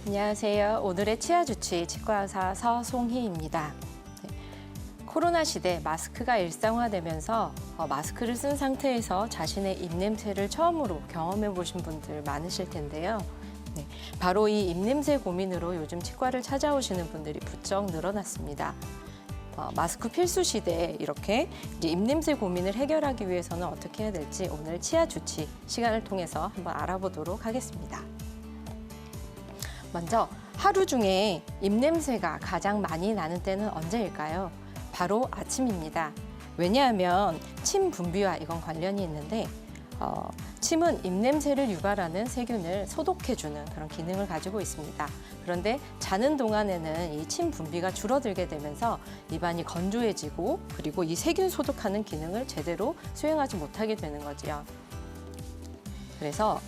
안녕하세요. 오늘의 치아 주치 치과 의사 서송희입니다. 코로나 시대 마스크가 일상화되면서 마스크를 쓴 상태에서 자신의 입냄새를 처음으로 경험해 보신 분들 많으실 텐데요. 바로 이 입냄새 고민으로 요즘 치과를 찾아오시는 분들이 부쩍 늘어났습니다. 마스크 필수 시대에 이렇게 이제 입냄새 고민을 해결하기 위해서는 어떻게 해야 될지 오늘 치아 주치 시간을 통해서 한번 알아보도록 하겠습니다. 먼저 하루 중에 입냄새가 가장 많이 나는 때는 언제일까요? 바로 아침입니다. 왜냐하면 침 분비와 이건 관련이 있는데 침은 입냄새를 유발하는 세균을 소독해주는 그런 기능을 가지고 있습니다. 그런데 자는 동안에는 이 침 분비가 줄어들게 되면서 입안이 건조해지고 그리고 이 세균 소독하는 기능을 제대로 수행하지 못하게 되는 거지요. 그래서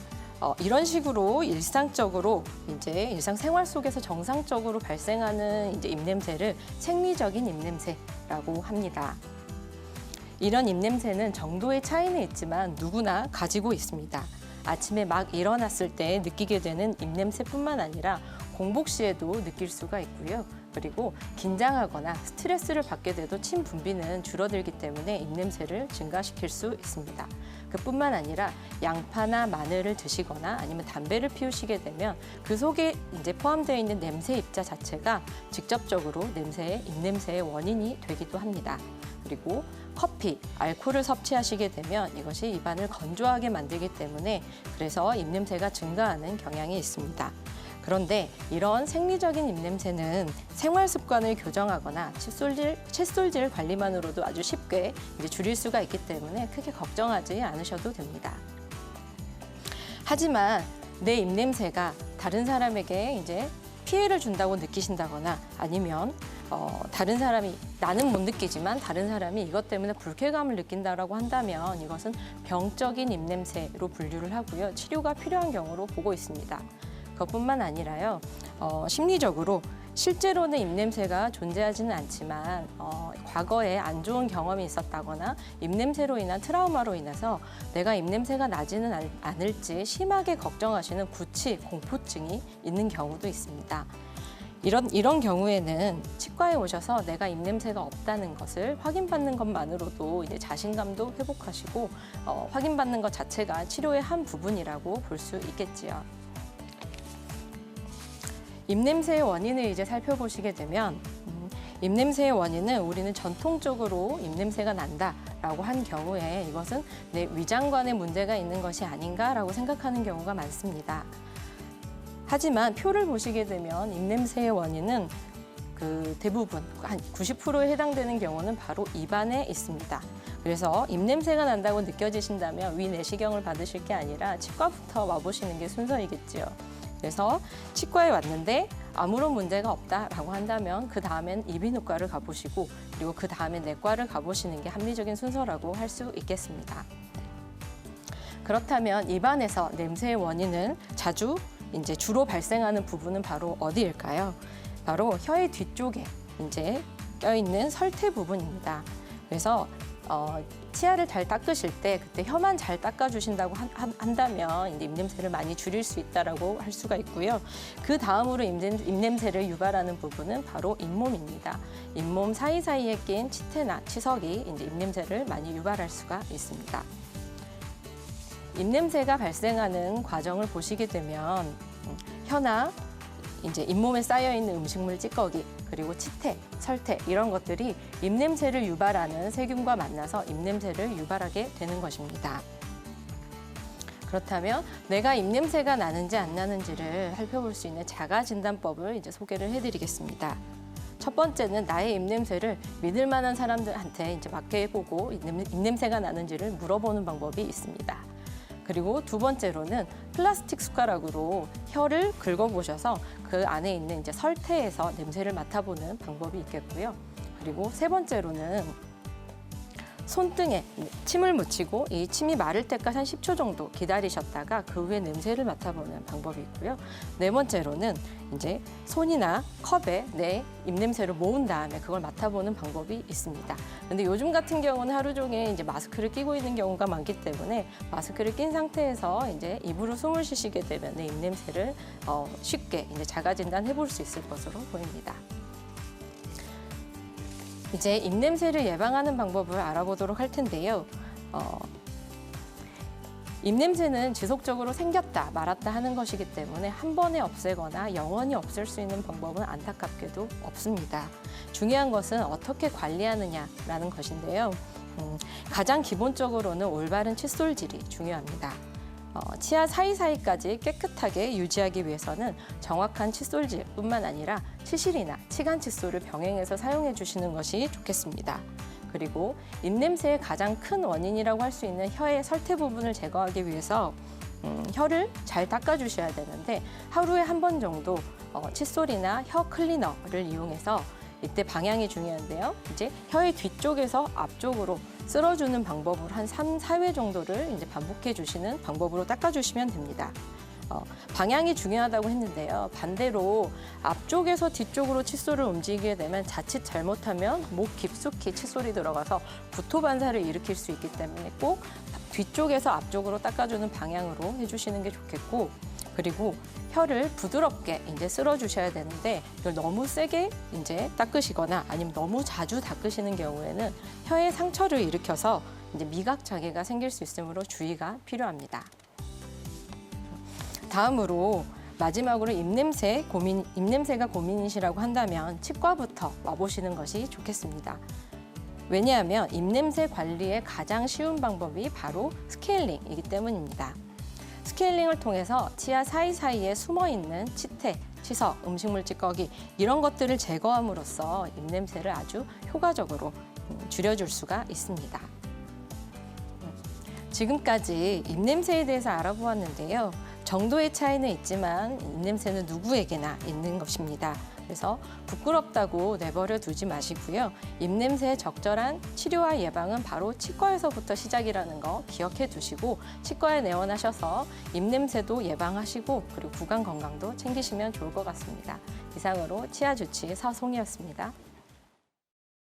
이런 식으로 일상적으로 이제 일상생활 속에서 정상적으로 발생하는 이제 입냄새를 생리적인 입냄새라고 합니다. 이런 입냄새는 정도의 차이는 있지만 누구나 가지고 있습니다. 아침에 막 일어났을 때 느끼게 되는 입냄새뿐만 아니라 공복 시에도 느낄 수가 있고요. 그리고 긴장하거나 스트레스를 받게 돼도 침 분비는 줄어들기 때문에 입냄새를 증가시킬 수 있습니다. 그뿐만 아니라 양파나 마늘을 드시거나 아니면 담배를 피우시게 되면 그 속에 이제 포함되어 있는 냄새 입자 자체가 직접적으로 입냄새의 원인이 되기도 합니다. 그리고 커피, 알코올을 섭취하시게 되면 이것이 입안을 건조하게 만들기 때문에 그래서 입냄새가 증가하는 경향이 있습니다. 그런데 이런 생리적인 입냄새는 생활 습관을 교정하거나 칫솔질 관리만으로도 아주 쉽게 이제 줄일 수가 있기 때문에 크게 걱정하지 않으셔도 됩니다. 하지만 내 입냄새가 다른 사람에게 이제 피해를 준다고 느끼신다거나 아니면 다른 사람이 나는 못 느끼지만 다른 사람이 이것 때문에 불쾌감을 느낀다라고 한다면 이것은 병적인 입냄새로 분류를 하고요. 치료가 필요한 경우로 보고 있습니다. 그것뿐만 아니라요. 심리적으로 실제로는 입냄새가 존재하지는 않지만 과거에 안 좋은 경험이 있었다거나 입냄새로 인한 트라우마로 인해서 내가 입냄새가 나지는 않을지 심하게 걱정하시는 구취, 공포증이 있는 경우도 있습니다. 이런 경우에는 치과에 오셔서 내가 입냄새가 없다는 것을 확인받는 것만으로도 이제 자신감도 회복하시고 확인받는 것 자체가 치료의 한 부분이라고 볼 수 있겠지요. 입냄새의 원인을 이제 살펴보시게 되면 입냄새의 원인은 우리는 전통적으로 입냄새가 난다라고 한 경우에 이것은 내 위장관에 문제가 있는 것이 아닌가라고 생각하는 경우가 많습니다. 하지만 표를 보시게 되면 입냄새의 원인은 대부분 한 90%에 해당되는 경우는 바로 입안에 있습니다. 그래서 입냄새가 난다고 느껴지신다면 위내시경을 받으실 게 아니라 치과부터 와보시는 게 순서이겠지요. 그래서 치과에 왔는데 아무런 문제가 없다라고 한다면 그 다음엔 이비인후과를 가보시고 그리고 그 다음엔 내과를 가보시는 게 합리적인 순서라고 할 수 있겠습니다. 그렇다면 입안에서 냄새의 원인은 이제 주로 발생하는 부분은 바로 어디일까요? 바로 혀의 뒤쪽에 이제 껴있는 설태 부분입니다. 그래서 치아를 잘 닦으실 때 그때 혀만 잘 닦아주신다고 한다면 이제 입냄새를 많이 줄일 수 있다라고 할 수가 있고요. 그 다음으로 입냄새를 유발하는 부분은 바로 잇몸입니다. 잇몸 사이사이에 낀 치태나 치석이 이제 입냄새를 많이 유발할 수가 있습니다. 입냄새가 발생하는 과정을 보시게 되면 혀나 이제 잇몸에 쌓여 있는 음식물 찌꺼기 그리고 치태, 설태 이런 것들이 입냄새를 유발하는 세균과 만나서 입냄새를 유발하게 되는 것입니다. 그렇다면 내가 입냄새가 나는지 안 나는지를 살펴볼 수 있는 자가진단법을 이제 소개를 해드리겠습니다. 첫 번째는 나의 입냄새를 믿을 만한 사람들한테 이제 맡게 해보고 입냄새가 나는지를 물어보는 방법이 있습니다. 그리고 두 번째로는 플라스틱 숟가락으로 혀를 긁어보셔서 그 안에 있는 이제 설태에서 냄새를 맡아보는 방법이 있겠고요. 그리고 세 번째로는 손등에 침을 묻히고 이 침이 마를 때까지 한 10초 정도 기다리셨다가 그 후에 냄새를 맡아보는 방법이 있고요. 네 번째로는 이제 손이나 컵에 내 입냄새를 모은 다음에 그걸 맡아보는 방법이 있습니다. 근데 요즘 같은 경우는 하루 종일 이제 마스크를 끼고 있는 경우가 많기 때문에 마스크를 낀 상태에서 이제 입으로 숨을 쉬시게 되면 내 입냄새를 쉽게 이제 자가 진단해 볼 수 있을 것으로 보입니다. 이제 입냄새를 예방하는 방법을 알아보도록 할 텐데요. 입냄새는 지속적으로 생겼다 말았다 하는 것이기 때문에 한 번에 없애거나 영원히 없앨 수 있는 방법은 안타깝게도 없습니다. 중요한 것은 어떻게 관리하느냐라는 것인데요. 가장 기본적으로는 올바른 칫솔질이 중요합니다. 치아 사이사이까지 깨끗하게 유지하기 위해서는 정확한 칫솔질뿐만 아니라 치실이나 치간 칫솔을 병행해서 사용해 주시는 것이 좋겠습니다. 그리고 입냄새의 가장 큰 원인이라고 할 수 있는 혀의 설태 부분을 제거하기 위해서 혀를 잘 닦아주셔야 되는데 하루에 한 번 정도 칫솔이나 혀 클리너를 이용해서 이때 방향이 중요한데요. 이제 혀의 뒤쪽에서 앞쪽으로 쓸어주는 방법으로 한 3, 4회 정도를 이제 반복해 주시는 방법으로 닦아주시면 됩니다. 방향이 중요하다고 했는데요. 반대로 앞쪽에서 뒤쪽으로 칫솔을 움직이게 되면 자칫 잘못하면 목 깊숙이 칫솔이 들어가서 구토 반사를 일으킬 수 있기 때문에 꼭 뒤쪽에서 앞쪽으로 닦아주는 방향으로 해주시는 게 좋겠고, 그리고 혀를 부드럽게 이제 쓸어주셔야 되는데 이걸 너무 세게 이제 닦으시거나 아니면 너무 자주 닦으시는 경우에는 혀에 상처를 일으켜서 이제 미각 장애가 생길 수 있으므로 주의가 필요합니다. 다음으로 마지막으로 입냄새가 고민이시라고 한다면 치과부터 와보시는 것이 좋겠습니다. 왜냐하면 입냄새 관리의 가장 쉬운 방법이 바로 스케일링이기 때문입니다. 스케일링을 통해서 치아 사이사이에 숨어있는 치태, 치석, 음식물 찌꺼기 이런 것들을 제거함으로써 입냄새를 아주 효과적으로 줄여줄 수가 있습니다. 지금까지 입냄새에 대해서 알아보았는데요. 정도의 차이는 있지만 입냄새는 누구에게나 있는 것입니다. 그래서 부끄럽다고 내버려 두지 마시고요. 입냄새의 적절한 치료와 예방은 바로 치과에서부터 시작이라는 거 기억해 두시고 치과에 내원하셔서 입냄새도 예방하시고 그리고 구강 건강도 챙기시면 좋을 것 같습니다. 이상으로 치아주치 서송이었습니다.